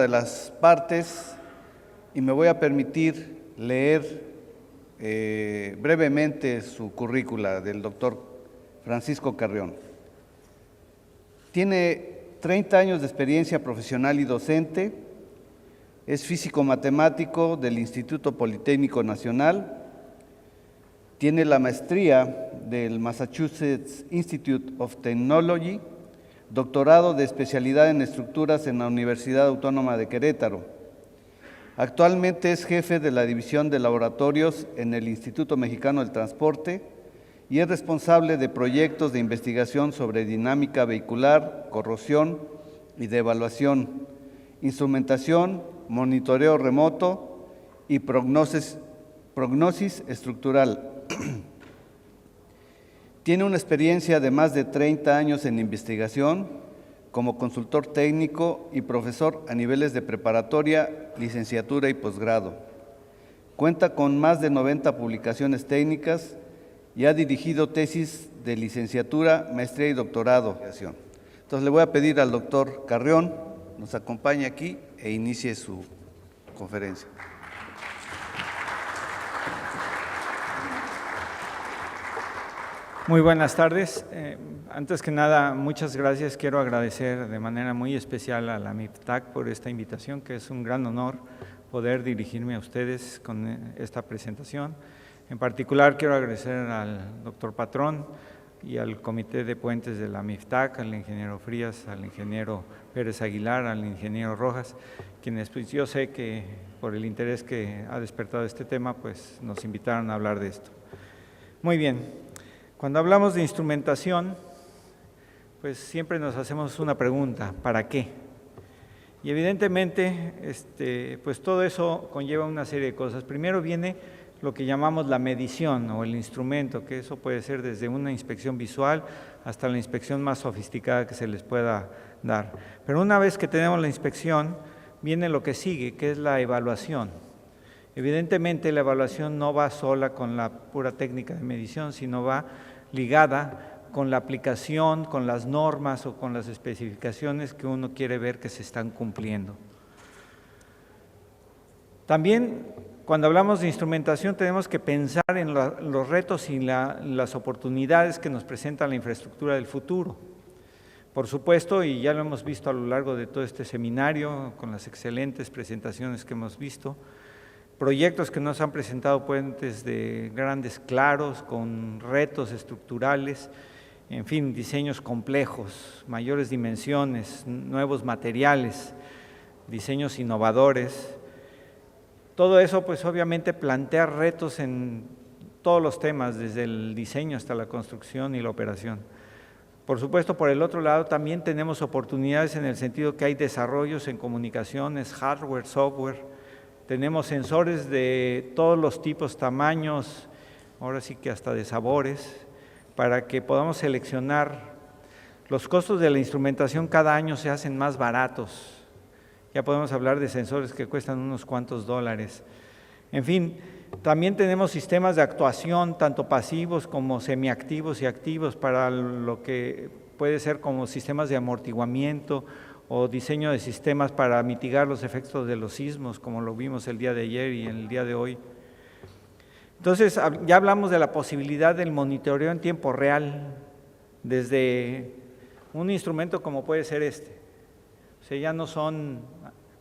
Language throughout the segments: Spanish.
de las partes y me voy a permitir leer brevemente su currícula del doctor Francisco Carrión. Tiene 30 años de experiencia profesional y docente, es físico-matemático del Instituto Politécnico Nacional, tiene la maestría del Massachusetts Institute of Technology, doctorado de especialidad en estructuras en la Universidad Autónoma de Querétaro. Actualmente es jefe de la División de Laboratorios en el Instituto Mexicano del Transporte y es responsable de proyectos de investigación sobre dinámica vehicular, corrosión y de evaluación, instrumentación, monitoreo remoto y prognosis estructural. Tiene una experiencia de más de 30 años en investigación como consultor técnico y profesor a niveles de preparatoria, licenciatura y posgrado. Cuenta con más de 90 publicaciones técnicas y ha dirigido tesis de licenciatura, maestría y doctorado. Entonces le voy a pedir al doctor Carrión nos acompañe aquí e inicie su conferencia. Muy buenas tardes. Antes que nada, muchas gracias. Quiero agradecer de manera muy especial a la MIFTAC por esta invitación, que es un gran honor poder dirigirme a ustedes con esta presentación. En particular, quiero agradecer al doctor Patrón y al Comité de Puentes de la MIFTAC, al ingeniero Frías, al ingeniero Pérez Aguilar, al ingeniero Rojas, quienes pues, yo sé que por el interés que ha despertado este tema, pues nos invitaron a hablar de esto. Muy bien. Cuando hablamos de instrumentación, pues siempre nos hacemos una pregunta, ¿para qué? Y evidentemente, pues todo eso conlleva una serie de cosas. Primero viene lo que llamamos la medición o el instrumento, que eso puede ser desde una inspección visual hasta la inspección más sofisticada que se les pueda dar. Pero una vez que tenemos la inspección, viene lo que sigue, que es la evaluación. Evidentemente la evaluación no va sola con la pura técnica de medición, sino va ligada con la aplicación, con las normas o con las especificaciones que uno quiere ver que se están cumpliendo. También cuando hablamos de instrumentación tenemos que pensar en los retos y las oportunidades que nos presenta la infraestructura del futuro. Por supuesto, y ya lo hemos visto a lo largo de todo este seminario, con las excelentes presentaciones que hemos visto, proyectos que nos han presentado puentes de grandes claros, con retos estructurales, en fin, diseños complejos, mayores dimensiones, nuevos materiales, diseños innovadores. Todo eso, pues obviamente plantea retos en todos los temas, desde el diseño hasta la construcción y la operación. Por supuesto, por el otro lado, también tenemos oportunidades en el sentido que hay desarrollos en comunicaciones, hardware, software. Tenemos sensores de todos los tipos, tamaños, ahora sí que hasta de sabores, para que podamos seleccionar. Los costos de la instrumentación cada año se hacen más baratos. Ya podemos hablar de sensores que cuestan unos cuantos dólares. En fin, también tenemos sistemas de actuación, tanto pasivos como semiactivos y activos, para lo que puede ser como sistemas de amortiguamiento, o diseño de sistemas para mitigar los efectos de los sismos, como lo vimos el día de ayer y el día de hoy. Entonces, ya hablamos de la posibilidad del monitoreo en tiempo real, desde un instrumento como puede ser este. O sea, ya no son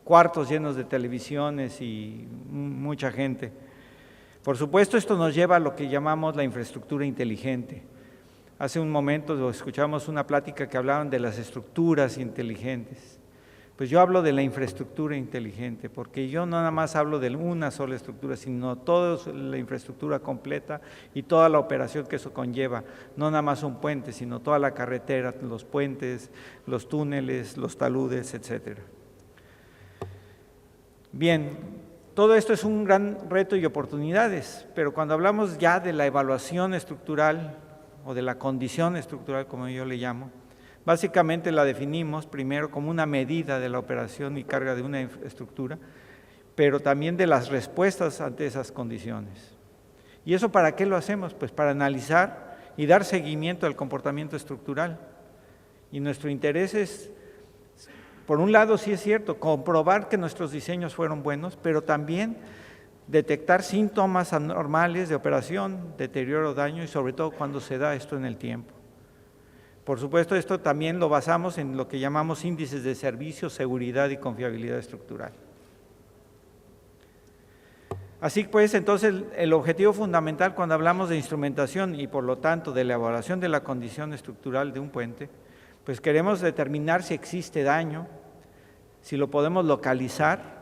cuartos llenos de televisiones y mucha gente. Por supuesto, esto nos lleva a lo que llamamos la infraestructura inteligente. Hace un momento escuchamos una plática que hablaban de las estructuras inteligentes. Pues yo hablo de la infraestructura inteligente, porque yo no nada más hablo de una sola estructura, sino toda la infraestructura completa y toda la operación que eso conlleva. No nada más un puente, sino toda la carretera, los puentes, los túneles, los taludes, etcétera. Bien, todo esto es un gran reto y oportunidades, pero cuando hablamos ya de la evaluación estructural, o de la condición estructural, como yo le llamo, básicamente la definimos primero como una medida de la operación y carga de una estructura, pero también de las respuestas ante esas condiciones. ¿Y eso para qué lo hacemos? Pues para analizar y dar seguimiento al comportamiento estructural. Y nuestro interés es por un lado sí es cierto, comprobar que nuestros diseños fueron buenos, pero también detectar síntomas anormales de operación, deterioro o daño, y sobre todo cuando se da esto en el tiempo. Por supuesto, esto también lo basamos en lo que llamamos índices de servicio, seguridad y confiabilidad estructural. Así pues, entonces, el objetivo fundamental cuando hablamos de instrumentación y por lo tanto de la elaboración de la condición estructural de un puente, pues queremos determinar si existe daño, si lo podemos localizar,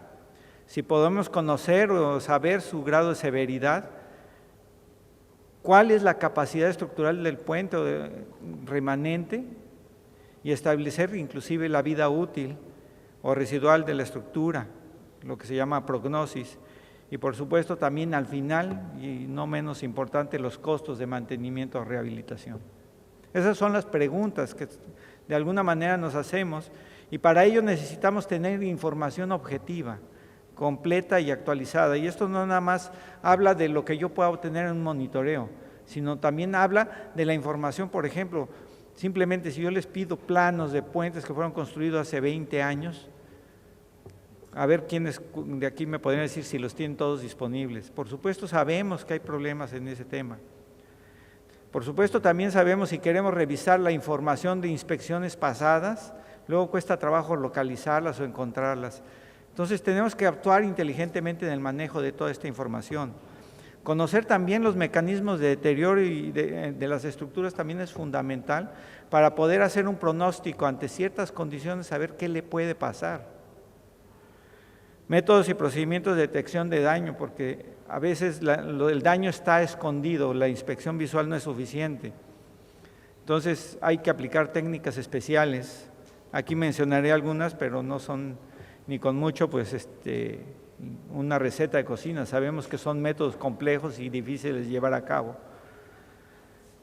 si podemos conocer o saber su grado de severidad, cuál es la capacidad estructural del puente o remanente y establecer inclusive la vida útil o residual de la estructura, lo que se llama prognosis, y por supuesto también al final, y no menos importante, los costos de mantenimiento o rehabilitación. Esas son las preguntas que de alguna manera nos hacemos, y para ello necesitamos tener información objetiva, completa y actualizada, y esto no nada más habla de lo que yo pueda obtener en un monitoreo, sino también habla de la información, por ejemplo, simplemente si yo les pido planos de puentes que fueron construidos hace 20 años, a ver quiénes de aquí me podrían decir si los tienen todos disponibles. Por supuesto sabemos que hay problemas en ese tema. Por supuesto también sabemos si queremos revisar la información de inspecciones pasadas, luego cuesta trabajo localizarlas o encontrarlas. Entonces tenemos que actuar inteligentemente en el manejo de toda esta información. Conocer también los mecanismos de deterioro y de las estructuras también es fundamental para poder hacer un pronóstico ante ciertas condiciones, saber qué le puede pasar. Métodos y procedimientos de detección de daño, porque a veces el daño está escondido, la inspección visual no es suficiente. Entonces hay que aplicar técnicas especiales. Aquí mencionaré algunas, pero no son ni con mucho una receta de cocina. Sabemos que son métodos complejos y difíciles de llevar a cabo.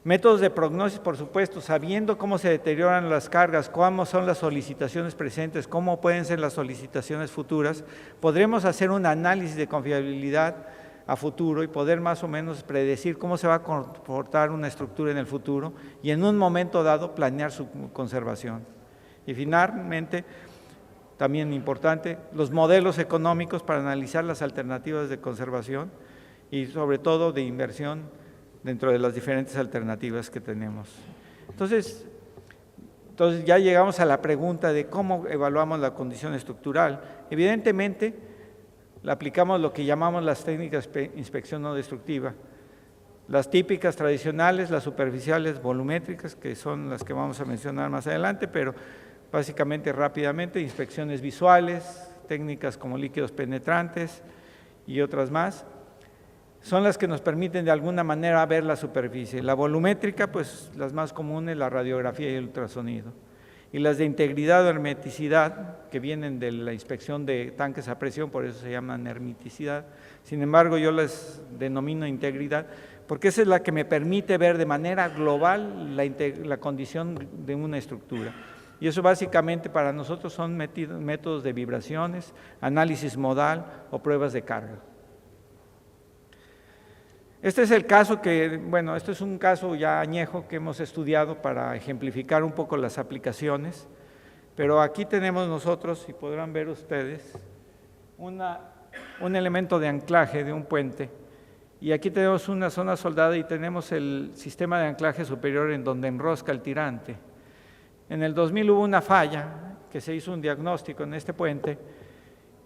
Métodos de prognosis, por supuesto, sabiendo cómo se deterioran las cargas, cómo son las solicitaciones presentes, cómo pueden ser las solicitaciones futuras, podremos hacer un análisis de confiabilidad a futuro y poder más o menos predecir cómo se va a comportar una estructura en el futuro y en un momento dado planear su conservación. Y finalmente, también importante, los modelos económicos para analizar las alternativas de conservación y sobre todo de inversión dentro de las diferentes alternativas que tenemos. Entonces ya llegamos a la pregunta de cómo evaluamos la condición estructural. Evidentemente, le aplicamos lo que llamamos las técnicas de inspección no destructiva. Las típicas tradicionales, las superficiales volumétricas, que son las que vamos a mencionar más adelante, pero básicamente rápidamente, inspecciones visuales, técnicas como líquidos penetrantes y otras más, son las que nos permiten de alguna manera ver la superficie. La volumétrica, pues las más comunes, la radiografía y el ultrasonido. Y las de integridad o hermeticidad, que vienen de la inspección de tanques a presión, por eso se llaman hermeticidad. Sin embargo, yo las denomino integridad, porque esa es la que me permite ver de manera global la condición de una estructura. Y eso básicamente para nosotros son métodos de vibraciones, análisis modal o pruebas de carga. Este es el caso este es un caso ya añejo que hemos estudiado para ejemplificar un poco las aplicaciones, pero aquí tenemos nosotros, si podrán ver ustedes, un elemento de anclaje de un puente, y aquí tenemos una zona soldada y tenemos el sistema de anclaje superior en donde enrosca el tirante. En el 2000 hubo una falla, que se hizo un diagnóstico en este puente,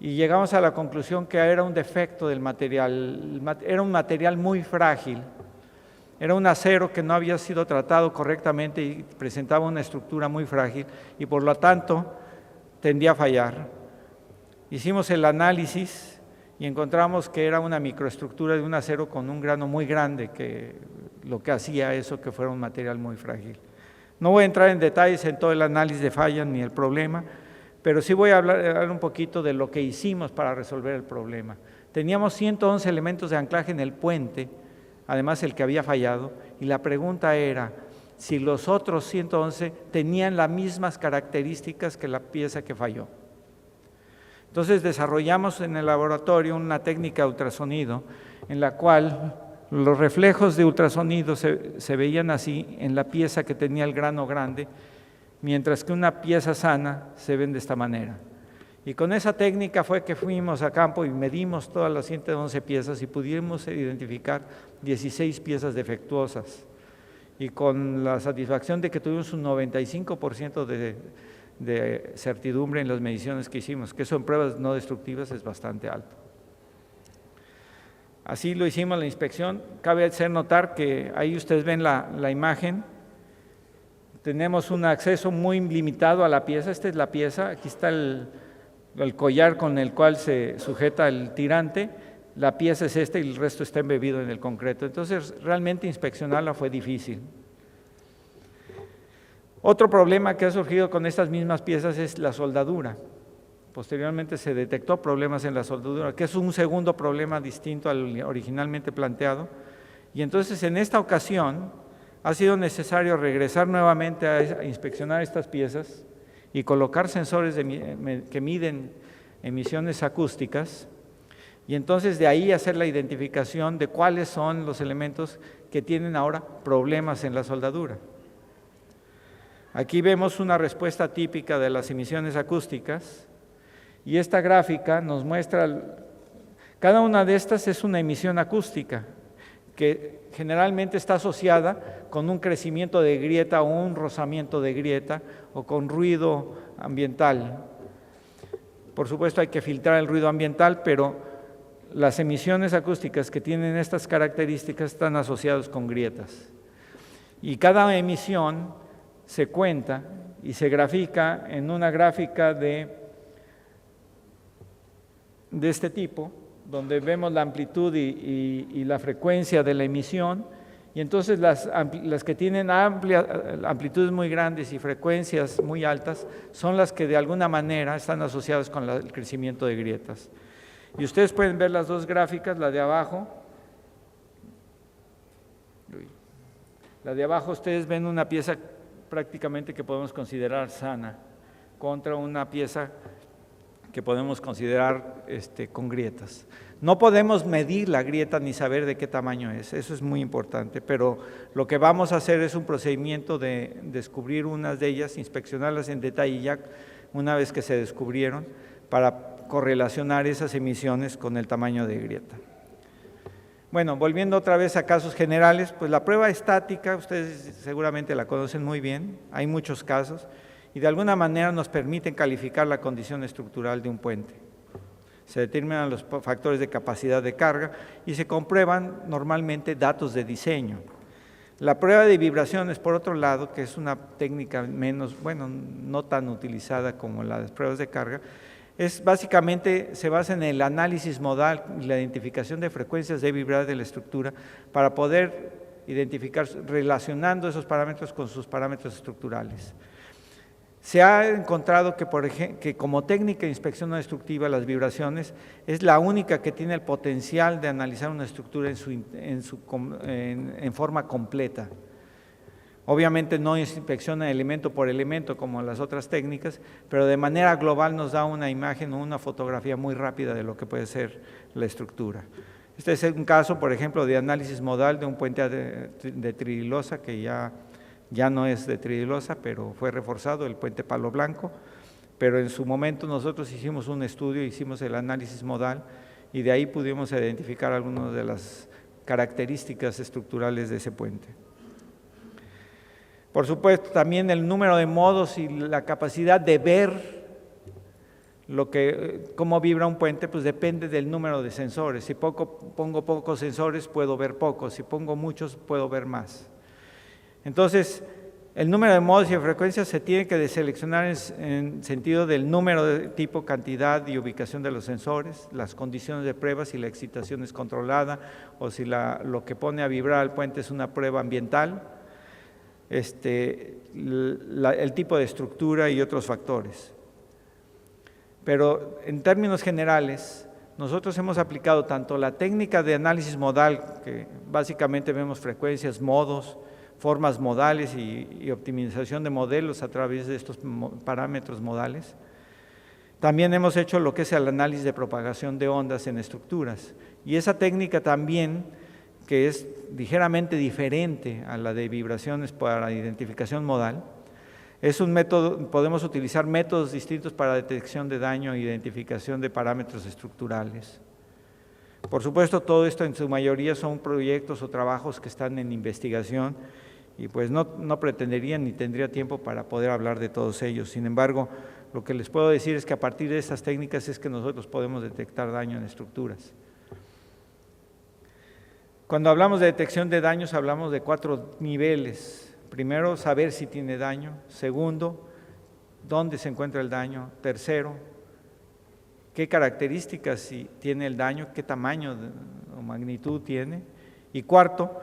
y llegamos a la conclusión que era un defecto del material, era un material muy frágil, era un acero que no había sido tratado correctamente y presentaba una estructura muy frágil y por lo tanto tendía a fallar. Hicimos el análisis y encontramos que era una microestructura de un acero con un grano muy grande, que lo que hacía eso que fuera un material muy frágil. No voy a entrar en detalles en todo el análisis de falla ni el problema, pero sí voy a hablar un poquito de lo que hicimos para resolver el problema. Teníamos 111 elementos de anclaje en el puente, además el que había fallado, y la pregunta era si los otros 111 tenían las mismas características que la pieza que falló. Entonces desarrollamos en el laboratorio una técnica de ultrasonido en la cual los reflejos de ultrasonido se veían así en la pieza que tenía el grano grande, mientras que una pieza sana se ven de esta manera. Y con esa técnica fue que fuimos a campo y medimos todas las 111 piezas y pudimos identificar 16 piezas defectuosas. Y con la satisfacción de que tuvimos un 95% de certidumbre en las mediciones que hicimos, que eso en pruebas no destructivas es bastante alto. Así lo hicimos la inspección. Cabe hacer notar que ahí ustedes ven la imagen. Tenemos un acceso muy limitado a la pieza. Esta es la pieza, aquí está el collar con el cual se sujeta el tirante. La pieza es esta y el resto está embebido en el concreto. Entonces, realmente inspeccionarla fue difícil. Otro problema que ha surgido con estas mismas piezas es la soldadura. Posteriormente se detectó problemas en la soldadura, que es un segundo problema distinto al originalmente planteado. Y entonces, en esta ocasión, ha sido necesario regresar nuevamente a inspeccionar estas piezas y colocar sensores que miden emisiones acústicas, y entonces de ahí hacer la identificación de cuáles son los elementos que tienen ahora problemas en la soldadura. Aquí vemos una respuesta típica de las emisiones acústicas, y esta gráfica nos muestra, cada una de estas es una emisión acústica, que generalmente está asociada con un crecimiento de grieta o un rozamiento de grieta o con ruido ambiental. Por supuesto hay que filtrar el ruido ambiental, pero las emisiones acústicas que tienen estas características están asociadas con grietas. Y cada emisión se cuenta y se grafica en una gráfica de este tipo, donde vemos la amplitud y la frecuencia de la emisión, y entonces las que tienen amplitudes muy grandes y frecuencias muy altas son las que de alguna manera están asociadas con el crecimiento de grietas. Y ustedes pueden ver las dos gráficas, la de abajo ustedes ven una pieza prácticamente que podemos considerar sana contra una pieza que podemos considerar con grietas. No podemos medir la grieta ni saber de qué tamaño es, eso es muy importante, pero lo que vamos a hacer es un procedimiento de descubrir unas de ellas, inspeccionarlas en detalle ya una vez que se descubrieron, para correlacionar esas emisiones con el tamaño de grieta. Bueno, volviendo otra vez a casos generales, pues la prueba estática, ustedes seguramente la conocen muy bien, hay muchos casos, y de alguna manera nos permiten calificar la condición estructural de un puente. Se determinan los factores de capacidad de carga y se comprueban normalmente datos de diseño. La prueba de vibraciones, por otro lado, que es una técnica menos, no tan utilizada como las pruebas de carga, básicamente se basa en el análisis modal y la identificación de frecuencias de vibrar de la estructura para poder identificar, relacionando esos parámetros con sus parámetros estructurales. Se ha encontrado que como técnica de inspección no destructiva, las vibraciones es la única que tiene el potencial de analizar una estructura en forma completa. Obviamente no inspecciona elemento por elemento como las otras técnicas, pero de manera global nos da una imagen o una fotografía muy rápida de lo que puede ser la estructura. Este es un caso, por ejemplo, de análisis modal de un puente de tridilosa que ya no es de tridilosa, pero fue reforzado, el puente Palo Blanco, pero en su momento nosotros hicimos un estudio, hicimos el análisis modal y de ahí pudimos identificar algunas de las características estructurales de ese puente. Por supuesto, también el número de modos y la capacidad de ver cómo vibra un puente, pues depende del número de sensores. Si pongo pocos sensores, puedo ver pocos, si pongo muchos, puedo ver más. Entonces, el número de modos y de frecuencias se tiene que deseleccionar en sentido del número de tipo, cantidad y ubicación de los sensores, las condiciones de prueba, si la excitación es controlada o si lo que pone a vibrar al puente es una prueba ambiental, el tipo de estructura y otros factores. Pero en términos generales, nosotros hemos aplicado tanto la técnica de análisis modal, que básicamente vemos frecuencias, modos, formas modales y optimización de modelos a través de estos parámetros modales. También hemos hecho lo que es el análisis de propagación de ondas en estructuras, y esa técnica también, que es ligeramente diferente a la de vibraciones para identificación modal, Es un método, podemos utilizar métodos distintos para detección de daño e identificación de parámetros estructurales. Por supuesto, todo esto en su mayoría son proyectos o trabajos que están en investigación y pues no pretendería ni tendría tiempo para poder hablar de todos ellos. Sin embargo, lo que les puedo decir es que a partir de estas técnicas es que nosotros podemos detectar daño en estructuras. Cuando hablamos de detección de daños, hablamos de 4 niveles. Primero, saber si tiene daño. Segundo, dónde se encuentra el daño. Tercero, qué características tiene el daño, qué tamaño o magnitud tiene. Y cuarto,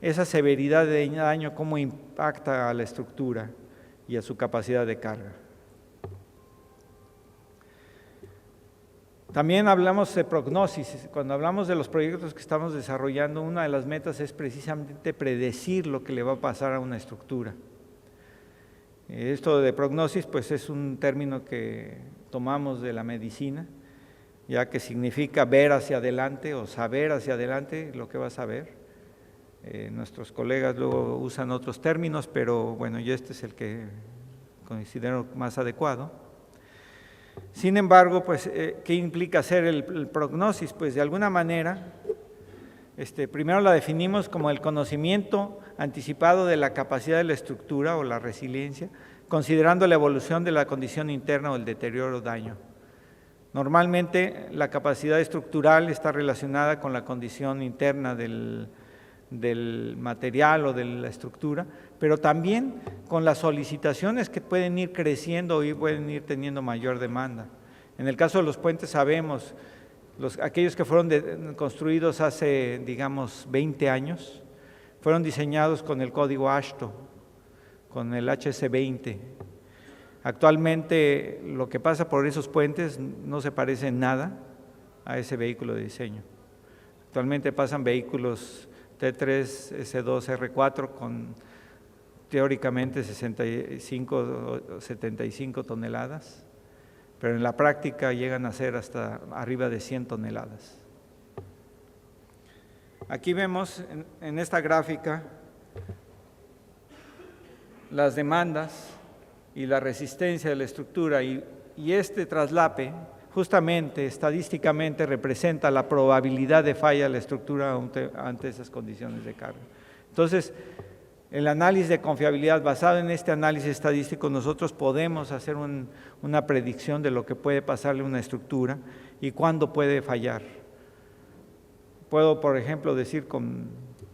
esa severidad de daño, cómo impacta a la estructura y a su capacidad de carga. También hablamos de prognosis. Cuando hablamos de los proyectos que estamos desarrollando, una de las metas es precisamente predecir lo que le va a pasar a una estructura. Esto de prognosis, pues es un término que tomamos de la medicina, ya que significa ver hacia adelante o saber hacia adelante lo que vas a ver. Nuestros colegas luego usan otros términos, pero bueno, yo este es el que considero más adecuado. Sin embargo, pues, ¿qué implica hacer el prognosis? Pues de alguna manera, primero la definimos como el conocimiento anticipado de la capacidad de la estructura o la resiliencia, considerando la evolución de la condición interna o el deterioro o daño. Normalmente la capacidad estructural está relacionada con la condición interna del material o de la estructura, pero también con las solicitaciones que pueden ir creciendo y pueden ir teniendo mayor demanda. En el caso de los puentes sabemos, aquellos que fueron construidos hace, digamos, 20 años, fueron diseñados con el código AASHTO, con el HC20. Actualmente lo que pasa por esos puentes no se parece en nada a ese vehículo de diseño. Actualmente pasan vehículos T3, S2, R4 con teóricamente 65 o 75 toneladas, pero en la práctica llegan a ser hasta arriba de 100 toneladas. Aquí vemos en esta gráfica las demandas y la resistencia de la estructura y este traslape justamente estadísticamente representa la probabilidad de falla de la estructura ante esas condiciones de carga. Entonces, el análisis de confiabilidad basado en este análisis estadístico, nosotros podemos hacer una predicción de lo que puede pasarle a una estructura y cuándo puede fallar. Puedo, por ejemplo, decir con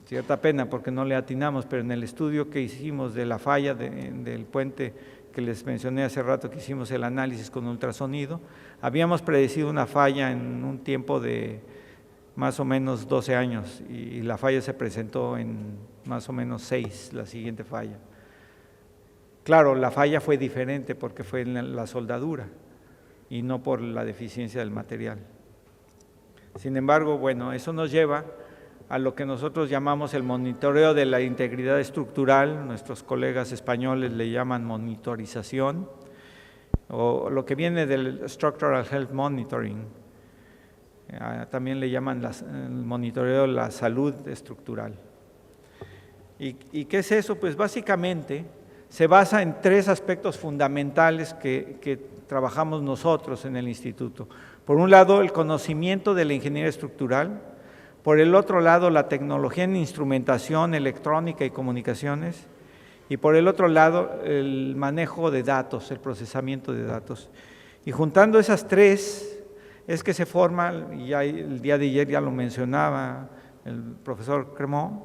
cierta pena, porque no le atinamos, pero en el estudio que hicimos de la falla del puente que les mencioné hace rato, que hicimos el análisis con ultrasonido, habíamos predecido una falla en un tiempo de más o menos 12 años y la falla se presentó en más o menos 6, la siguiente falla. Claro, la falla fue diferente porque fue en la soldadura y no por la deficiencia del material. Sin embargo, bueno, eso nos lleva a lo que nosotros llamamos el monitoreo de la integridad estructural, nuestros colegas españoles le llaman monitorización, o lo que viene del Structural Health Monitoring, también le llaman el monitoreo de la salud estructural. ¿Y qué es eso? Pues básicamente se basa en 3 aspectos fundamentales que trabajamos nosotros en el instituto. Por un lado, el conocimiento de la ingeniería estructural. Por el otro lado, la tecnología en instrumentación, electrónica y comunicaciones. Y por el otro lado, el manejo de datos, el procesamiento de datos. Y juntando esas 3, es que se forma, y ya el día de ayer ya lo mencionaba el profesor Cremont,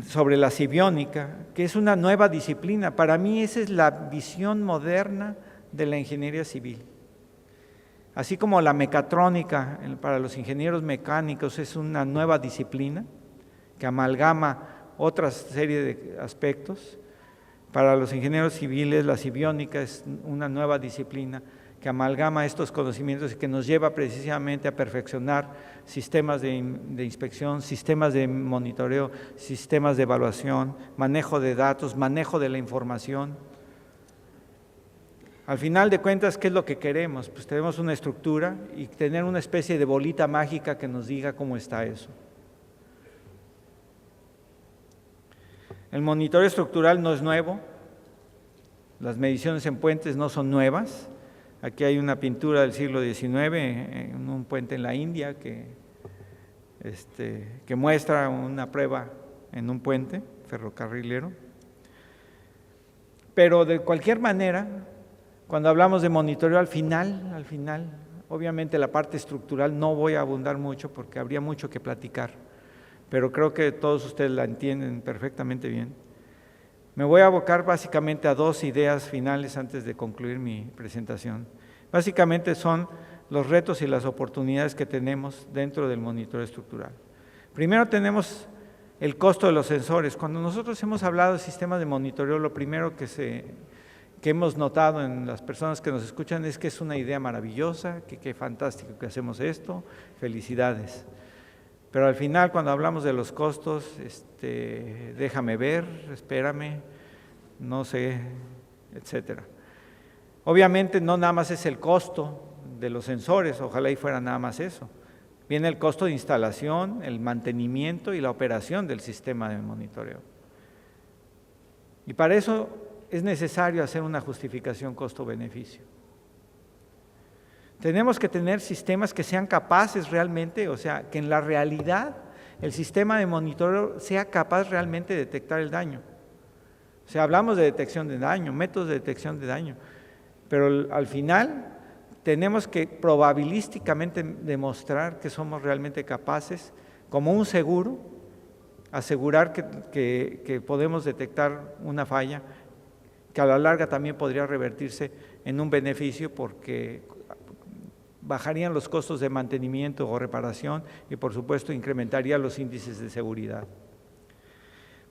sobre la cibiónica, que es una nueva disciplina. Para mí esa es la visión moderna de la ingeniería civil. Así como la mecatrónica para los ingenieros mecánicos es una nueva disciplina que amalgama otra serie de aspectos, para los ingenieros civiles la cibiónica es una nueva disciplina que amalgama estos conocimientos y que nos lleva precisamente a perfeccionar sistemas de inspección, sistemas de monitoreo, sistemas de evaluación, manejo de datos, manejo de la información. Al final de cuentas, ¿qué es lo que queremos? Pues tenemos una estructura y tener una especie de bolita mágica que nos diga cómo está eso. El monitoreo estructural no es nuevo, Las mediciones en puentes no son nuevas. Aquí hay una pintura del siglo XIX en un puente en la India que muestra una prueba en un puente ferrocarrilero. Pero de cualquier manera, cuando hablamos de monitoreo al final, obviamente la parte estructural no voy a abundar mucho porque habría mucho que platicar, pero creo que todos ustedes la entienden perfectamente bien. Me voy a abocar básicamente a dos ideas finales antes de concluir mi presentación. Básicamente son los retos y las oportunidades que tenemos dentro del monitoreo estructural. Primero tenemos el costo de los sensores. Cuando nosotros hemos hablado de sistemas de monitoreo, lo primero que hemos notado en las personas que nos escuchan es que es una idea maravillosa, que qué fantástico que hacemos esto, felicidades. Pero al final, cuando hablamos de los costos, déjame ver, espérame, no sé, etcétera. Obviamente no nada más es el costo de los sensores, ojalá y fuera nada más eso. Viene el costo de instalación, el mantenimiento y la operación del sistema de monitoreo. Y para eso es necesario hacer una justificación costo-beneficio. Tenemos que tener sistemas que sean capaces realmente, o sea, que en la realidad el sistema de monitoreo sea capaz realmente de detectar el daño. O sea, hablamos de detección de daño, métodos de detección de daño, pero al final tenemos que probabilísticamente demostrar que somos realmente capaces, como un seguro, asegurar que podemos detectar una falla, que a la larga también podría revertirse en un beneficio porque bajarían los costos de mantenimiento o reparación y por supuesto incrementaría los índices de seguridad.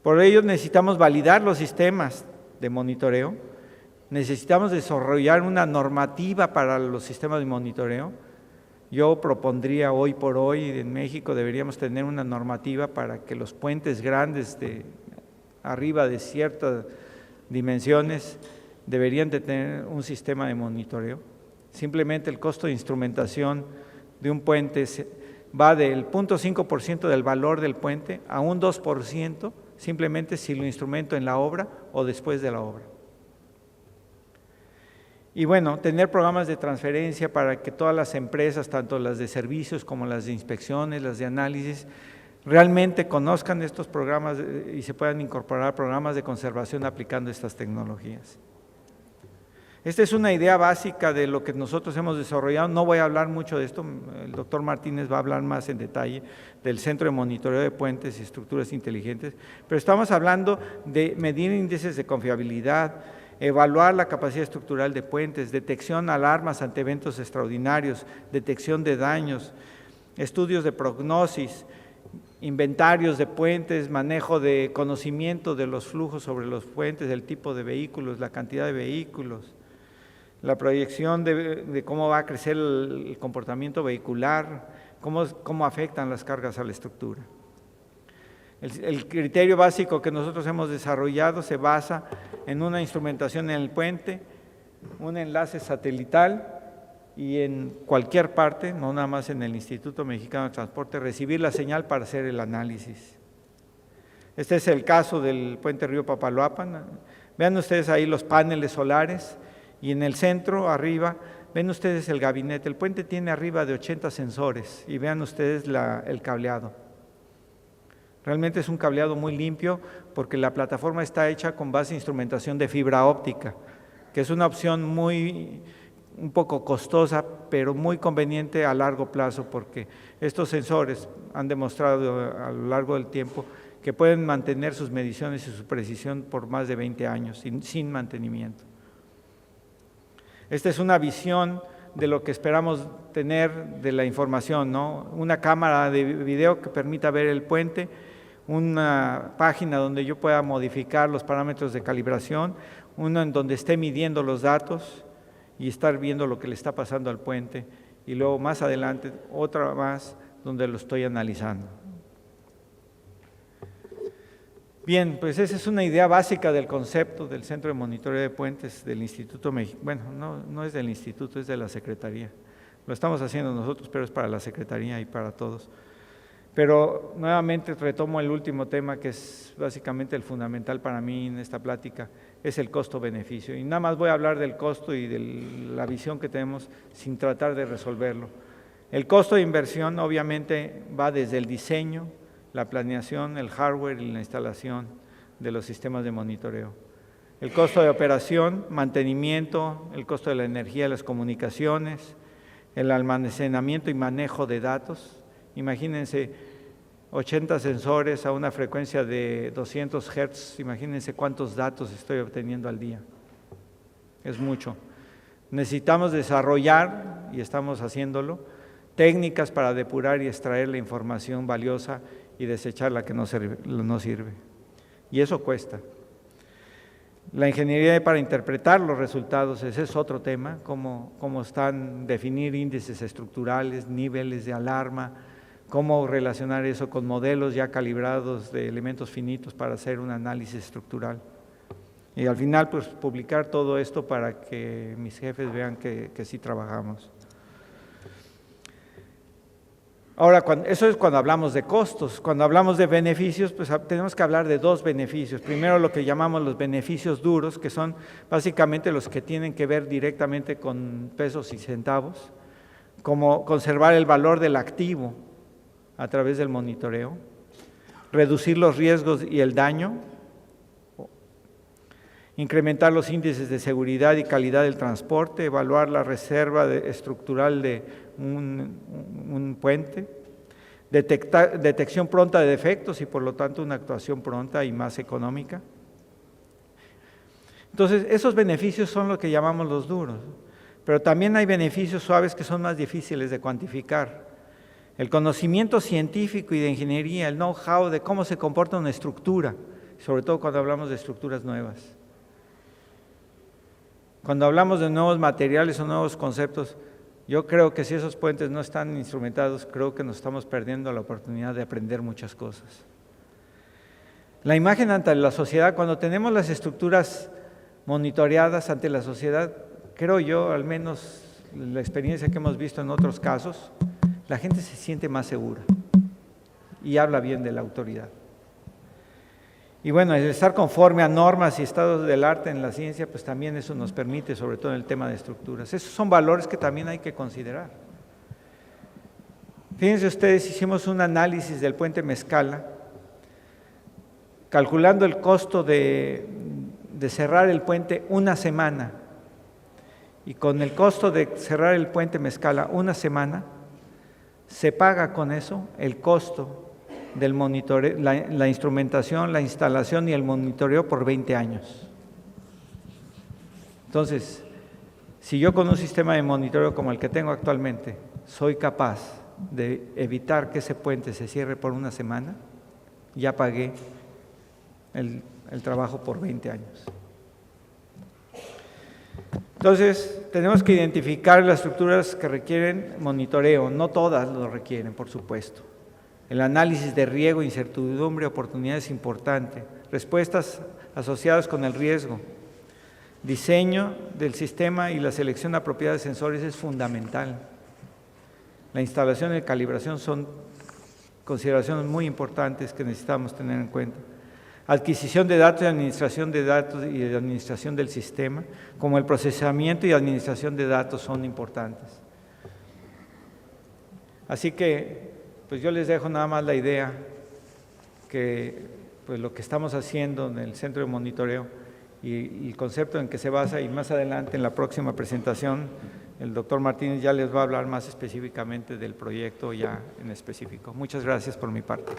Por ello necesitamos validar los sistemas de monitoreo, necesitamos desarrollar una normativa para los sistemas de monitoreo. Yo propondría hoy por hoy en México deberíamos tener una normativa para que los puentes grandes de arriba de ciertas dimensiones deberían de tener un sistema de monitoreo. Simplemente el costo de instrumentación de un puente va del 0.5% del valor del puente a un 2%, simplemente si lo instrumento en la obra o después de la obra. Y bueno, tener programas de transferencia para que todas las empresas, tanto las de servicios como las de inspecciones, las de análisis, realmente conozcan estos programas y se puedan incorporar programas de conservación aplicando estas tecnologías. Esta es una idea básica de lo que nosotros hemos desarrollado. No voy a hablar mucho de esto, el doctor Martínez va a hablar más en detalle del Centro de Monitoreo de Puentes y Estructuras Inteligentes, pero estamos hablando de medir índices de confiabilidad, evaluar la capacidad estructural de puentes, detección alarmas ante eventos extraordinarios, detección de daños, estudios de prognosis, inventarios de puentes, manejo de conocimiento de los flujos sobre los puentes, el tipo de vehículos, la cantidad de vehículos, la proyección de cómo va a crecer el comportamiento vehicular, cómo afectan las cargas a la estructura. El criterio básico que nosotros hemos desarrollado se basa en una instrumentación en el puente, un enlace satelital y en cualquier parte, no nada más en el Instituto Mexicano de Transporte, recibir la señal para hacer el análisis. Este es el caso del puente Río Papaloapan. Vean ustedes ahí los paneles solares y en el centro, arriba, ven ustedes el gabinete. El puente tiene arriba de 80 sensores y vean ustedes el cableado. Realmente es un cableado muy limpio porque la plataforma está hecha con base de instrumentación de fibra óptica, que es una opción un poco costosa, pero muy conveniente a largo plazo porque estos sensores han demostrado a lo largo del tiempo que pueden mantener sus mediciones y su precisión por más de 20 años sin mantenimiento. Esta es una visión de lo que esperamos tener de la información, ¿no? Una cámara de video que permita ver el puente, una página donde yo pueda modificar los parámetros de calibración, uno en donde esté midiendo los datos y estar viendo lo que le está pasando al puente, y luego más adelante otra más donde lo estoy analizando. Bien, pues esa es una idea básica del concepto del Centro de Monitoreo de Puentes del Instituto Mexicano. Bueno, no es del Instituto, es de la Secretaría. Lo estamos haciendo nosotros, pero es para la Secretaría y para todos. Pero nuevamente retomo el último tema, que es básicamente el fundamental para mí en esta plática, es el costo-beneficio. Y nada más voy a hablar del costo y de la visión que tenemos sin tratar de resolverlo. El costo de inversión obviamente va desde el diseño, la planeación, el hardware y la instalación de los sistemas de monitoreo. El costo de operación, mantenimiento, el costo de la energía, las comunicaciones, el almacenamiento y manejo de datos. Imagínense 80 sensores a una frecuencia de 200 Hz, imagínense cuántos datos estoy obteniendo al día. Es mucho. Necesitamos desarrollar, y estamos haciéndolo, técnicas para depurar y extraer la información valiosa y desechar la que no sirve. Y eso cuesta. La ingeniería para interpretar los resultados, ese es otro tema, cómo están definir índices estructurales, niveles de alarma, cómo relacionar eso con modelos ya calibrados de elementos finitos para hacer un análisis estructural. Y al final, pues, publicar todo esto para que mis jefes vean que sí trabajamos. Ahora, eso es cuando hablamos de costos. Cuando hablamos de beneficios, pues tenemos que hablar de dos beneficios. Primero, lo que llamamos los beneficios duros, que son básicamente los que tienen que ver directamente con pesos y centavos, como conservar el valor del activo a través del monitoreo, reducir los riesgos y el daño, incrementar los índices de seguridad y calidad del transporte, evaluar la reserva estructural de un puente, detección pronta de defectos y por lo tanto una actuación pronta y más económica. Entonces, esos beneficios son lo que llamamos los duros, pero también hay beneficios suaves que son más difíciles de cuantificar. El conocimiento científico y de ingeniería, el know-how de cómo se comporta una estructura, sobre todo cuando hablamos de estructuras nuevas. Cuando hablamos de nuevos materiales o nuevos conceptos, yo creo que si esos puentes no están instrumentados, creo que nos estamos perdiendo la oportunidad de aprender muchas cosas. La imagen ante la sociedad, cuando tenemos las estructuras monitoreadas ante la sociedad, creo yo, al menos la experiencia que hemos visto en otros casos, la gente se siente más segura y habla bien de la autoridad. Y bueno, el estar conforme a normas y estados del arte en la ciencia, pues también eso nos permite, sobre todo en el tema de estructuras. Esos son valores que también hay que considerar. Fíjense ustedes, hicimos un análisis del puente Mezcala, calculando el costo de cerrar el puente una semana. Y con el costo de cerrar el puente Mezcala una semana, se paga con eso el costo del monitoreo, la instrumentación, la instalación y el monitoreo por 20 años. Entonces, si yo con un sistema de monitoreo como el que tengo actualmente soy capaz de evitar que ese puente se cierre por una semana, ya pagué el trabajo por 20 años. Entonces, tenemos que identificar las estructuras que requieren monitoreo, no todas lo requieren, por supuesto. El análisis de riesgo, incertidumbre, oportunidades importante, respuestas asociadas con el riesgo, diseño del sistema y la selección apropiada de sensores es fundamental. La instalación y la calibración son consideraciones muy importantes que necesitamos tener en cuenta. Adquisición de datos y administración de datos y de administración del sistema, como el procesamiento y administración de datos son importantes. Así que pues yo les dejo nada más la idea que pues lo que estamos haciendo en el centro de monitoreo y el concepto en que se basa, y más adelante en la próxima presentación el doctor Martínez ya les va a hablar más específicamente del proyecto ya en específico. Muchas gracias por mi parte.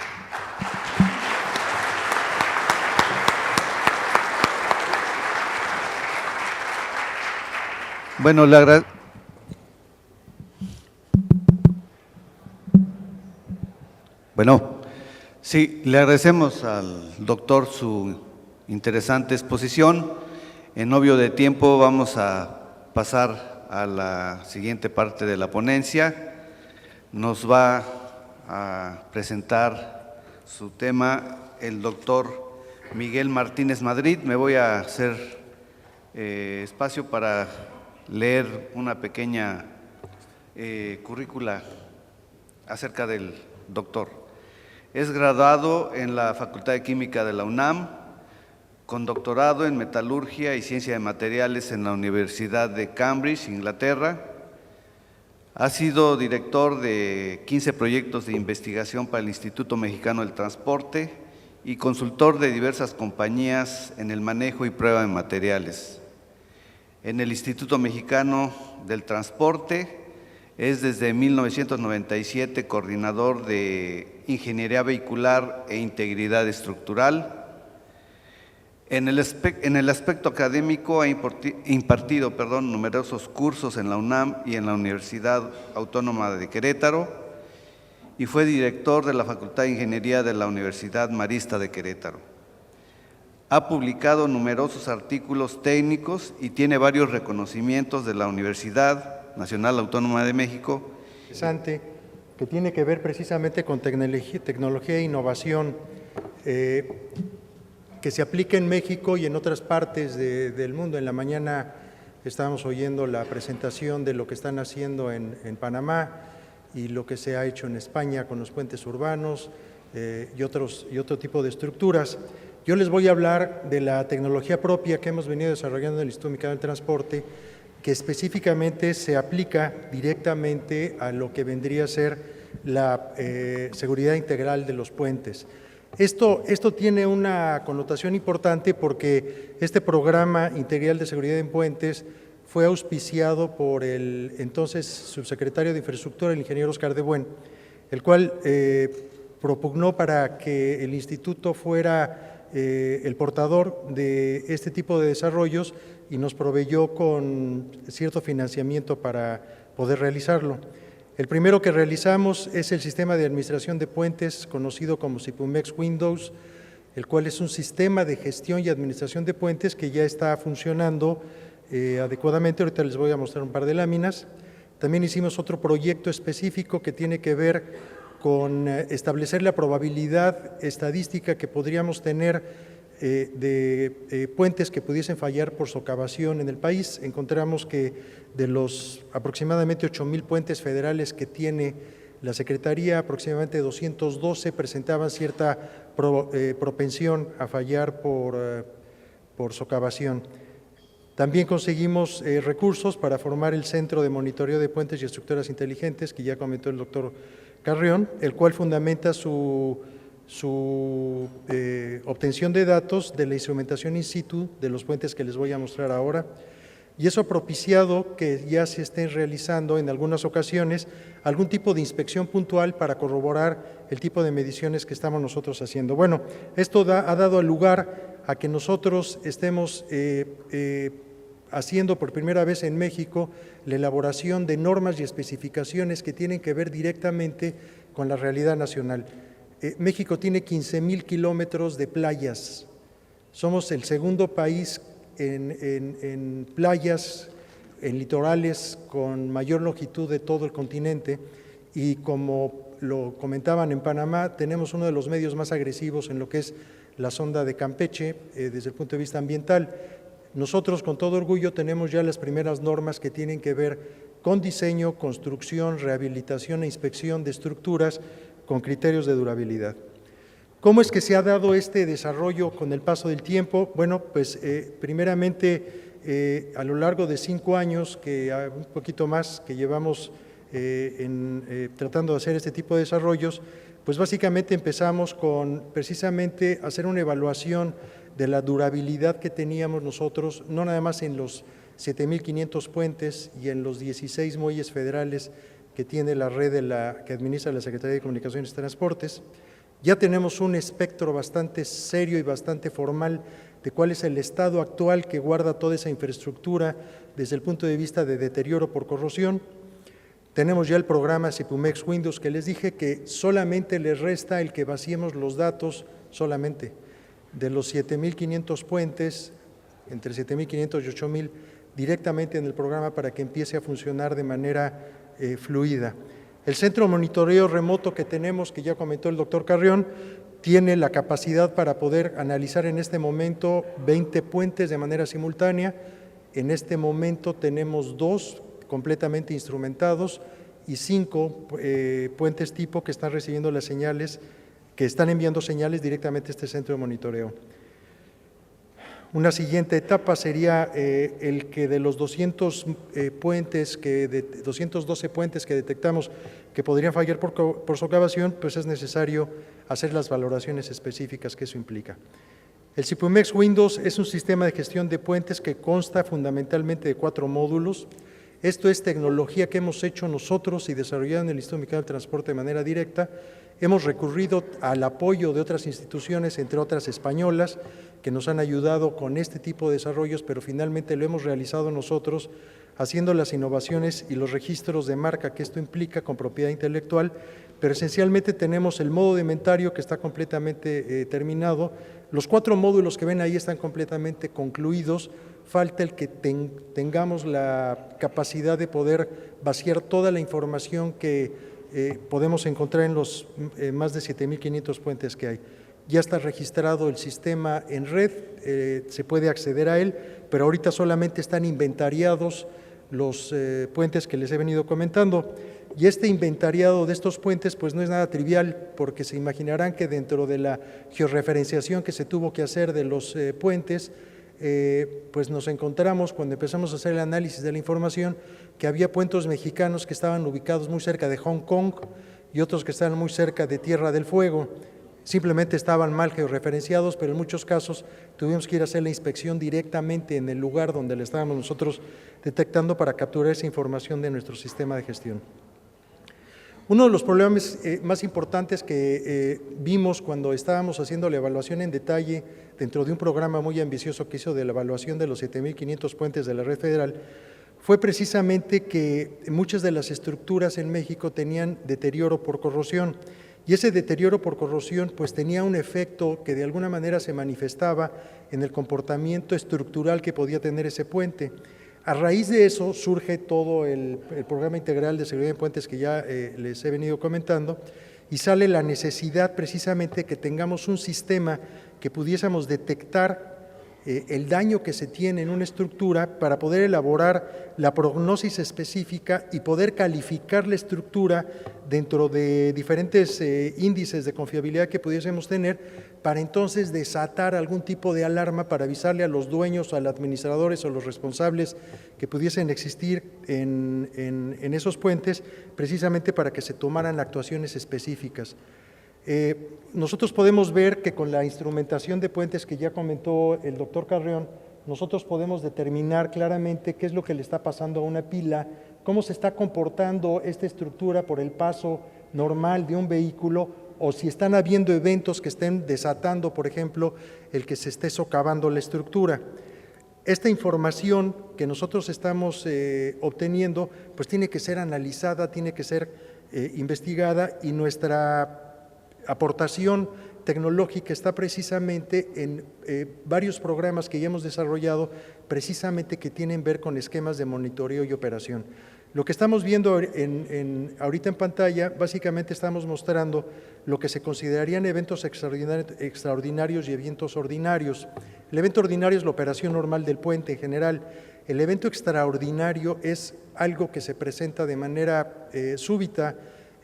Bueno, le agradecemos al doctor su interesante exposición. En obvio de tiempo vamos a pasar a la siguiente parte de la ponencia. Nos va a presentar su tema el doctor Miguel Martínez Madrid. Me voy a hacer espacio para leer una pequeña currícula acerca del doctor. Es graduado en la Facultad de Química de la UNAM, con doctorado en Metalurgia y Ciencia de Materiales en la Universidad de Cambridge, Inglaterra. Ha sido director de 15 proyectos de investigación para el Instituto Mexicano del Transporte y consultor de diversas compañías en el manejo y prueba de materiales. En el Instituto Mexicano del Transporte es desde 1997 coordinador de Ingeniería Vehicular e Integridad Estructural. En el aspecto académico ha impartido numerosos cursos en la UNAM y en la Universidad Autónoma de Querétaro y fue director de la Facultad de Ingeniería de la Universidad Marista de Querétaro. Ha publicado numerosos artículos técnicos y tiene varios reconocimientos de la Universidad Nacional Autónoma de México. Interesante, que tiene que ver precisamente con tecnología e innovación que se aplica en México y en otras partes del mundo. En la mañana estábamos oyendo la presentación de lo que están haciendo en Panamá y lo que se ha hecho en España con los puentes urbanos y otro tipo de estructuras. Yo les voy a hablar de la tecnología propia que hemos venido desarrollando en el Instituto Mexicano del Transporte, que específicamente se aplica directamente a lo que vendría a ser la seguridad integral de los puentes. Esto tiene una connotación importante porque este programa integral de seguridad en puentes fue auspiciado por el entonces subsecretario de Infraestructura, el ingeniero Oscar de Buen, el cual propugnó para que el instituto fuera el portador de este tipo de desarrollos y nos proveyó con cierto financiamiento para poder realizarlo. El primero que realizamos es el sistema de administración de puentes, conocido como SIPUMEX Windows, el cual es un sistema de gestión y administración de puentes que ya está funcionando adecuadamente. Ahorita les voy a mostrar un par de láminas. También hicimos otro proyecto específico que tiene que ver con establecer la probabilidad estadística que podríamos tener de puentes que pudiesen fallar por socavación en el país. Encontramos que de los aproximadamente 8,000 puentes federales que tiene la Secretaría, aproximadamente 212 presentaban cierta propensión a fallar por socavación. También conseguimos recursos para formar el Centro de Monitoreo de Puentes y Estructuras Inteligentes, que ya comentó el doctor Carrión, el cual fundamenta su obtención de datos de la instrumentación in situ de los puentes que les voy a mostrar ahora, y eso ha propiciado que ya se estén realizando en algunas ocasiones algún tipo de inspección puntual para corroborar el tipo de mediciones que estamos nosotros haciendo. Bueno, esto ha dado lugar a que nosotros estemos haciendo por primera vez en México la elaboración de normas y especificaciones que tienen que ver directamente con la realidad nacional. México tiene 15,000 kilómetros de playas. Somos el segundo país en playas, en litorales con mayor longitud de todo el continente, y como lo comentaban en Panamá, tenemos uno de los medios más agresivos en lo que es la sonda de Campeche desde el punto de vista ambiental. Nosotros con todo orgullo tenemos ya las primeras normas que tienen que ver con diseño, construcción, rehabilitación e inspección de estructuras con criterios de durabilidad. ¿Cómo es que se ha dado este desarrollo con el paso del tiempo? Bueno, pues primeramente a lo largo de 5 años, un poquito más que llevamos tratando de hacer este tipo de desarrollos, pues básicamente empezamos con precisamente hacer una evaluación de la durabilidad que teníamos nosotros, no nada más en los 7,500 puentes y en los 16 muelles federales que tiene la red que administra la Secretaría de Comunicaciones y Transportes. Ya tenemos un espectro bastante serio y bastante formal de cuál es el estado actual que guarda toda esa infraestructura desde el punto de vista de deterioro por corrosión. Tenemos ya el programa SIPUMEX Windows que les dije que solamente les resta el que vaciemos los datos solamente de los 7,500 puentes, entre 7,500 y 8,000, directamente en el programa para que empiece a funcionar de manera fluida. El centro de monitoreo remoto que tenemos, que ya comentó el doctor Carrión, tiene la capacidad para poder analizar en este momento 20 puentes de manera simultánea. En este momento tenemos 2 completamente instrumentados y 5 puentes tipo que están recibiendo las señales que están enviando señales directamente a este centro de monitoreo. Una siguiente etapa sería el que de los 212 puentes que detectamos que podrían fallar por socavación, pues es necesario hacer las valoraciones específicas que eso implica. El Sipumex Windows es un sistema de gestión de puentes que consta fundamentalmente de 4 módulos. Esto es tecnología que hemos hecho nosotros y desarrollado en el Instituto Mexicano del Transporte de manera directa. Hemos recurrido al apoyo de otras instituciones, entre otras españolas, que nos han ayudado con este tipo de desarrollos, pero finalmente lo hemos realizado nosotros, haciendo las innovaciones y los registros de marca que esto implica con propiedad intelectual, pero esencialmente tenemos el modo de inventario que está completamente terminado. Los 4 módulos que ven ahí están completamente concluidos. Falta el que tengamos la capacidad de poder vaciar toda la información que podemos encontrar en los más de 7,500 puentes que hay. Ya está registrado el sistema en red, se puede acceder a él, pero ahorita solamente están inventariados los puentes que les he venido comentando. Y este inventariado de estos puentes pues no es nada trivial, porque se imaginarán que dentro de la georreferenciación que se tuvo que hacer de los puentes, pues nos encontramos cuando empezamos a hacer el análisis de la información que había puentes mexicanos que estaban ubicados muy cerca de Hong Kong y otros que estaban muy cerca de Tierra del Fuego. Simplemente estaban mal georreferenciados, pero en muchos casos tuvimos que ir a hacer la inspección directamente en el lugar donde le estábamos nosotros detectando para capturar esa información de nuestro sistema de gestión. Uno de los problemas más importantes que vimos cuando estábamos haciendo la evaluación en detalle dentro de un programa muy ambicioso que hizo de la evaluación de los 7,500 puentes de la red federal fue precisamente que muchas de las estructuras en México tenían deterioro por corrosión. Y ese deterioro por corrosión pues tenía un efecto que de alguna manera se manifestaba en el comportamiento estructural que podía tener ese puente. A raíz de eso surge todo el programa integral de seguridad de puentes que ya les he venido comentando y sale la necesidad precisamente que tengamos un sistema que pudiésemos detectar el daño que se tiene en una estructura para poder elaborar la prognosis específica y poder calificar la estructura dentro de diferentes índices de confiabilidad que pudiésemos tener para entonces desatar algún tipo de alarma para avisarle a los dueños, a los administradores o los responsables que pudiesen existir en esos puentes, precisamente para que se tomaran actuaciones específicas. Nosotros podemos ver que con la instrumentación de puentes que ya comentó el doctor Carreón, nosotros podemos determinar claramente qué es lo que le está pasando a una pila, cómo se está comportando esta estructura por el paso normal de un vehículo o si están habiendo eventos que estén desatando, por ejemplo, el que se esté socavando la estructura. Esta información que nosotros estamos obteniendo, pues tiene que ser analizada, tiene que ser investigada y nuestra aportación tecnológica está precisamente en varios programas que ya hemos desarrollado precisamente que tienen que ver con esquemas de monitoreo y operación. Lo que estamos viendo ahorita en pantalla, básicamente estamos mostrando lo que se considerarían eventos extraordinarios y eventos ordinarios. El evento ordinario es la operación normal del puente en general. El evento extraordinario es algo que se presenta de manera súbita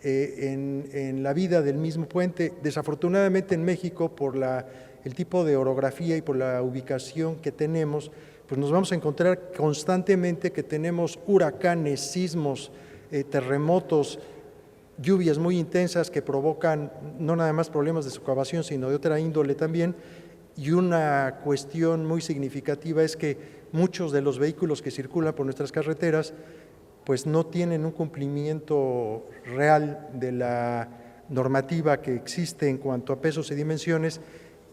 en la vida del mismo puente. Desafortunadamente en México, por el tipo de orografía y por la ubicación que tenemos, pues nos vamos a encontrar constantemente que tenemos huracanes, sismos, terremotos, lluvias muy intensas que provocan no nada más problemas de socavación, sino de otra índole también. Y una cuestión muy significativa es que muchos de los vehículos que circulan por nuestras carreteras pues no tienen un cumplimiento real de la normativa que existe en cuanto a pesos y dimensiones,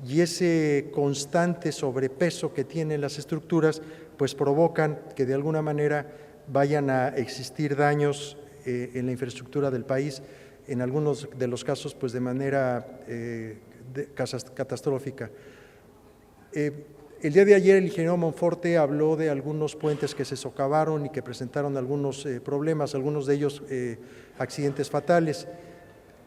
y ese constante sobrepeso que tienen las estructuras pues provocan que de alguna manera vayan a existir daños en la infraestructura del país, en algunos de los casos pues de manera catastrófica. El día de ayer el ingeniero Monforte habló de algunos puentes que se socavaron y que presentaron algunos problemas, algunos de ellos accidentes fatales.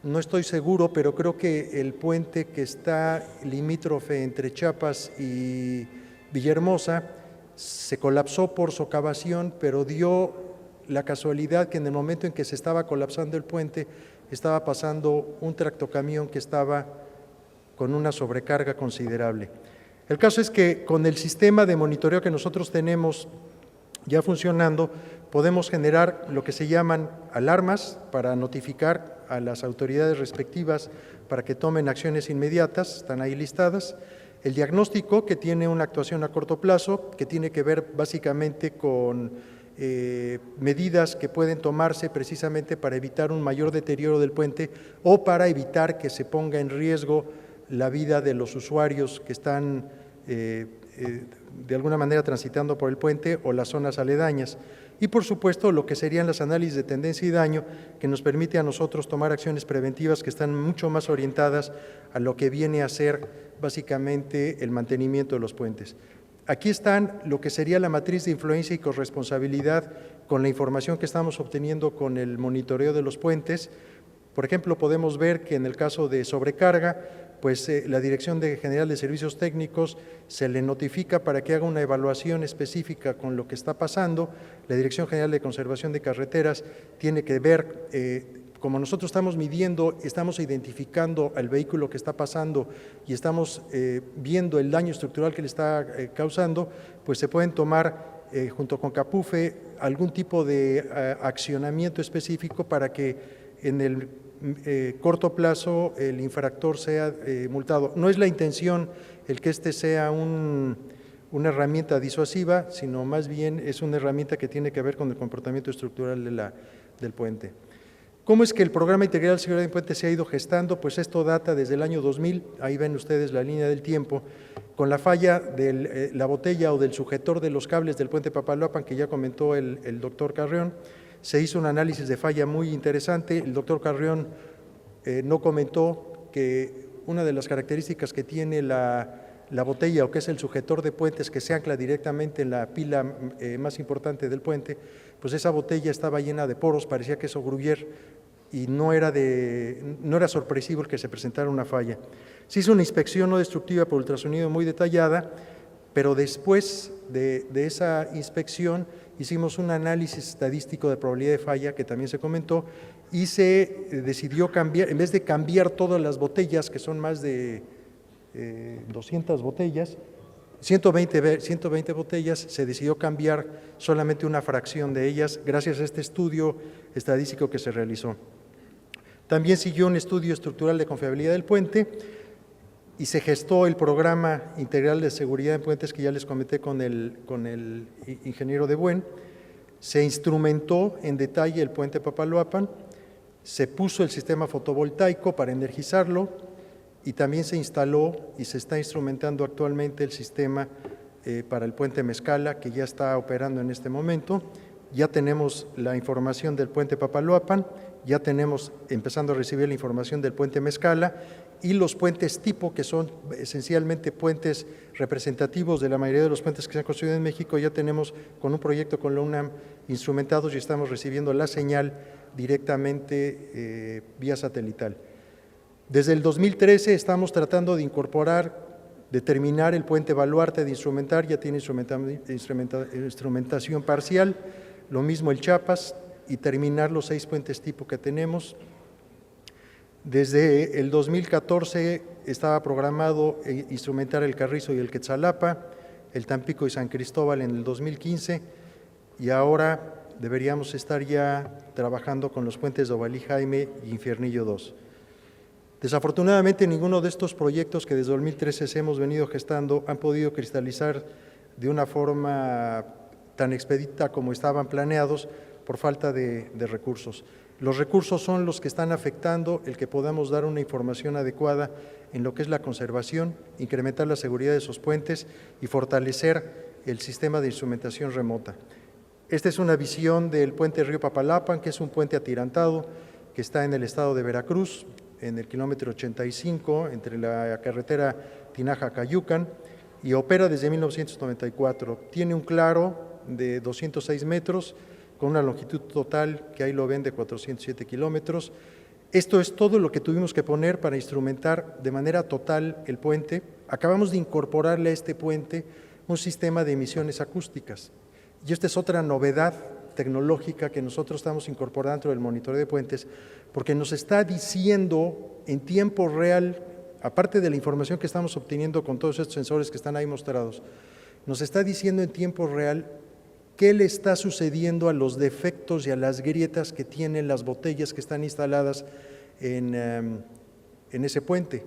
No estoy seguro, pero creo que el puente que está limítrofe entre Chiapas y Villahermosa se colapsó por socavación, pero dio la casualidad que en el momento en que se estaba colapsando el puente, estaba pasando un tractocamión que estaba con una sobrecarga considerable. El caso es que con el sistema de monitoreo que nosotros tenemos ya funcionando, podemos generar lo que se llaman alarmas para notificar a las autoridades respectivas para que tomen acciones inmediatas, están ahí listadas. El diagnóstico, que tiene una actuación a corto plazo, que tiene que ver básicamente con medidas que pueden tomarse precisamente para evitar un mayor deterioro del puente o para evitar que se ponga en riesgo la vida de los usuarios que están de alguna manera transitando por el puente o las zonas aledañas. Y por supuesto lo que serían las análisis de tendencia y daño, que nos permite a nosotros tomar acciones preventivas que están mucho más orientadas a lo que viene a ser básicamente el mantenimiento de los puentes. Aquí están lo que sería la matriz de influencia y corresponsabilidad con la información que estamos obteniendo con el monitoreo de los puentes. Por ejemplo, podemos ver que en el caso de sobrecarga, pues la Dirección General de Servicios Técnicos se le notifica para que haga una evaluación específica con lo que está pasando. La Dirección General de Conservación de Carreteras tiene que ver, como nosotros estamos midiendo, estamos identificando al vehículo que está pasando y estamos viendo el daño estructural que le está causando, pues se pueden tomar junto con CAPUFE algún tipo de accionamiento específico para que en el corto plazo el infractor sea multado. No es la intención el que este sea una herramienta disuasiva, sino más bien es una herramienta que tiene que ver con el comportamiento estructural del puente. ¿Cómo es que el Programa Integral de Seguridad en Puentes se ha ido gestando? Pues esto data desde el año 2000, ahí ven ustedes la línea del tiempo, con la falla de la botella o del sujetor de los cables del puente Papaloapan, que ya comentó el doctor Carrión. Se hizo un análisis de falla muy interesante. El doctor Carrión no comentó que una de las características que tiene la botella, o que es el sujetor de puentes que se ancla directamente en la pila más importante del puente, pues esa botella estaba llena de poros, parecía queso Gruyère, y no era sorpresivo el que se presentara una falla. Se hizo una inspección no destructiva por ultrasonido muy detallada, pero después de esa inspección hicimos un análisis estadístico de probabilidad de falla, que también se comentó, y se decidió cambiar, en vez de cambiar todas las botellas, que son más de 200 botellas, 120 botellas, se decidió cambiar solamente una fracción de ellas, gracias a este estudio estadístico que se realizó. También siguió un estudio estructural de confiabilidad del puente, y se gestó el Programa Integral de Seguridad en Puentes, que ya les comenté con el ingeniero de Buen. Se instrumentó en detalle el puente Papaloapan, se puso el sistema fotovoltaico para energizarlo, y también se instaló y se está instrumentando actualmente el sistema para el puente Mezcala, que ya está operando en este momento. Ya tenemos la información del puente Papaloapan, ya tenemos empezando a recibir la información del puente Mezcala, y los puentes tipo, que son esencialmente puentes representativos de la mayoría de los puentes que se han construido en México, ya tenemos con un proyecto con la UNAM instrumentados y estamos recibiendo la señal directamente vía satelital. Desde el 2013 estamos tratando de terminar el puente Baluarte, de instrumentar, ya tiene instrumentación parcial, lo mismo el Chiapas, y terminar los 6 puentes tipo que tenemos. Desde el 2014 estaba programado instrumentar el Carrizo y el Quetzalapa, el Tampico y San Cristóbal en el 2015, y ahora deberíamos estar ya trabajando con los puentes de Ovalí Jaime y Infiernillo 2. Desafortunadamente, ninguno de estos proyectos que desde 2013 hemos venido gestando han podido cristalizar de una forma tan expedita como estaban planeados por falta de recursos. Los recursos son los que están afectando el que podamos dar una información adecuada en lo que es la conservación, incrementar la seguridad de esos puentes y fortalecer el sistema de instrumentación remota. Esta es una visión del puente Río Papaloapan, que es un puente atirantado que está en el estado de Veracruz, en el kilómetro 85, entre la carretera Tinaja-Cayucan, y opera desde 1994. Tiene un claro de 206 metros, con una longitud total, que ahí lo ven, de 407 kilómetros. Esto es todo lo que tuvimos que poner para instrumentar de manera total el puente. Acabamos de incorporarle a este puente un sistema de emisiones acústicas. Y esta es otra novedad tecnológica que nosotros estamos incorporando dentro del monitoreo de puentes, porque nos está diciendo en tiempo real, aparte de la información que estamos obteniendo con todos estos sensores que están ahí mostrados, nos está diciendo en tiempo real qué le está sucediendo a los defectos y a las grietas que tienen las botellas que están instaladas en ese puente.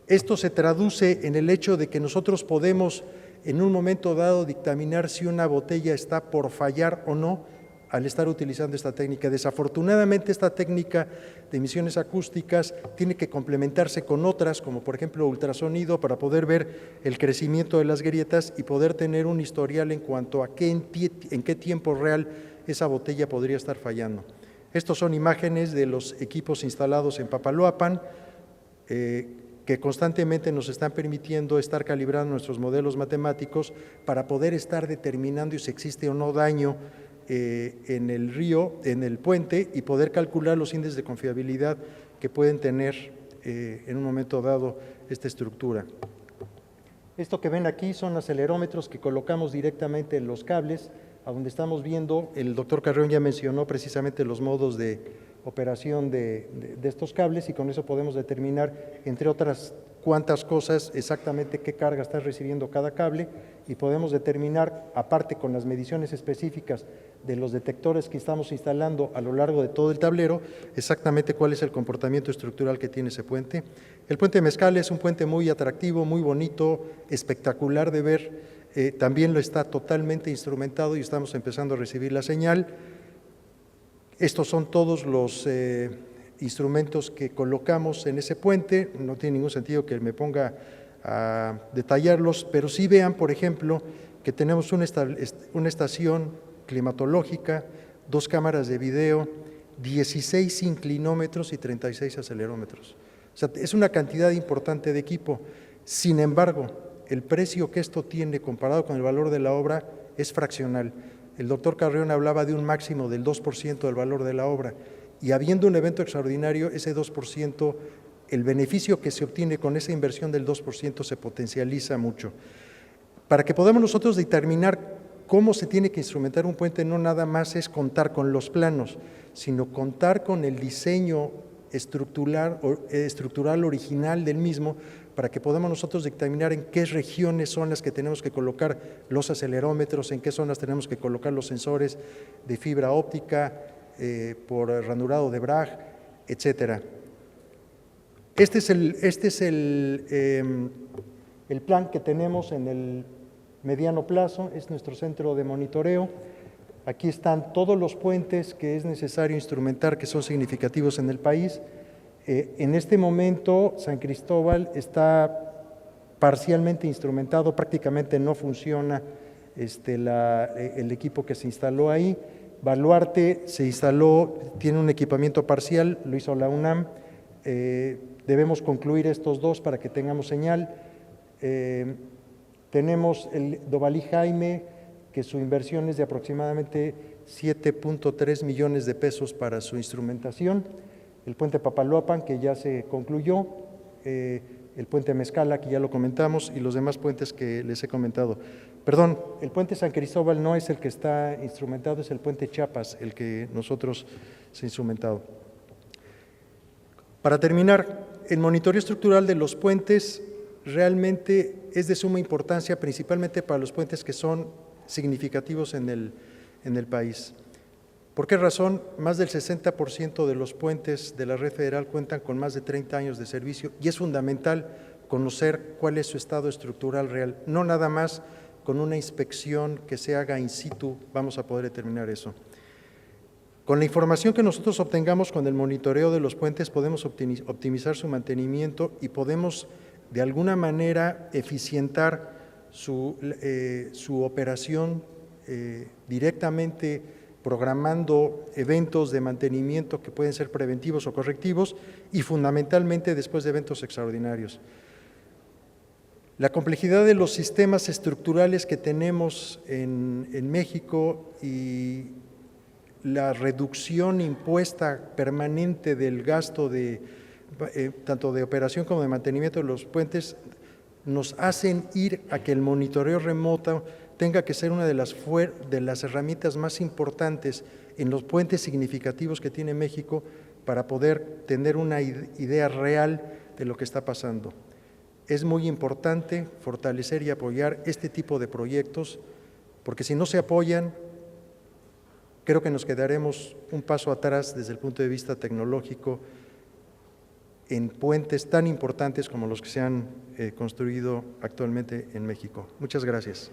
Esto se traduce en el hecho de que nosotros podemos en un momento dado dictaminar si una botella está por fallar o no al estar utilizando esta técnica. Desafortunadamente, esta técnica de emisiones acústicas tiene que complementarse con otras, como por ejemplo ultrasonido, para poder ver el crecimiento de las grietas y poder tener un historial en cuanto a en qué tiempo real esa botella podría estar fallando. Estos son imágenes de los equipos instalados en Papaloapan, que constantemente nos están permitiendo estar calibrando nuestros modelos matemáticos para poder estar determinando si existe o no daño en el río, en el puente, y poder calcular los índices de confiabilidad que pueden tener en un momento dado esta estructura. Esto que ven aquí son acelerómetros que colocamos directamente en los cables, a donde estamos viendo, el doctor Carreón ya mencionó precisamente los modos de operación de estos cables, y con eso podemos determinar, entre otras cuantas cosas, exactamente qué carga está recibiendo cada cable, y podemos determinar, aparte con las mediciones específicas de los detectores que estamos instalando a lo largo de todo el tablero, exactamente cuál es el comportamiento estructural que tiene ese puente. El puente Mezcal es un puente muy atractivo, muy bonito, espectacular de ver. También lo está totalmente instrumentado y estamos empezando a recibir la señal. Estos son todos los instrumentos que colocamos en ese puente. No tiene ningún sentido que me ponga a detallarlos, pero sí vean, por ejemplo, que tenemos una estación climatológica, 2 cámaras de video, 16 inclinómetros y 36 acelerómetros. O sea, es una cantidad importante de equipo. Sin embargo, el precio que esto tiene comparado con el valor de la obra es fraccional. El doctor Carreón hablaba de un máximo del 2% del valor de la obra, y habiendo un evento extraordinario, ese 2%, el beneficio que se obtiene con esa inversión del 2% se potencializa mucho. Para que podamos nosotros determinar cómo se tiene que instrumentar un puente, no nada más es contar con los planos, sino contar con el diseño estructural original del mismo, para que podamos nosotros dictaminar en qué regiones son las que tenemos que colocar los acelerómetros, en qué zonas tenemos que colocar los sensores de fibra óptica, por ranurado de Bragg, etcétera. Este es el plan que tenemos en el mediano plazo, es nuestro centro de monitoreo. Aquí están todos los puentes que es necesario instrumentar, que son significativos en el país. En este momento, San Cristóbal está parcialmente instrumentado, prácticamente no funciona el equipo que se instaló ahí. Baluarte se instaló, tiene un equipamiento parcial, lo hizo la UNAM. Debemos concluir estos dos para que tengamos señal. Tenemos el Dovalí Jaime, que su inversión es de aproximadamente 7.3 millones de pesos para su instrumentación. El puente Papaloapan, que ya se concluyó, el puente Mezcala, que ya lo comentamos, y los demás puentes que les he comentado. Perdón, el puente San Cristóbal no es el que está instrumentado, es el puente Chiapas el que nosotros se ha instrumentado. Para terminar, el monitoreo estructural de los puentes realmente es de suma importancia, principalmente para los puentes que son significativos en el país. ¿Por qué razón? Más del 60% de los puentes de la red federal cuentan con más de 30 años de servicio, y es fundamental conocer cuál es su estado estructural real, no nada más con una inspección que se haga in situ vamos a poder determinar eso. Con la información que nosotros obtengamos con el monitoreo de los puentes podemos optimizar su mantenimiento y podemos de alguna manera eficientar su operación directamente, programando eventos de mantenimiento que pueden ser preventivos o correctivos, y fundamentalmente después de eventos extraordinarios. La complejidad de los sistemas estructurales que tenemos en México y la reducción impuesta permanente del gasto tanto de operación como de mantenimiento de los puentes nos hacen ir a que el monitoreo remoto tenga que ser una de las herramientas más importantes en los puentes significativos que tiene México para poder tener una idea real de lo que está pasando. Es muy importante fortalecer y apoyar este tipo de proyectos, porque si no se apoyan, creo que nos quedaremos un paso atrás desde el punto de vista tecnológico en puentes tan importantes como los que se han construido actualmente en México. Muchas gracias.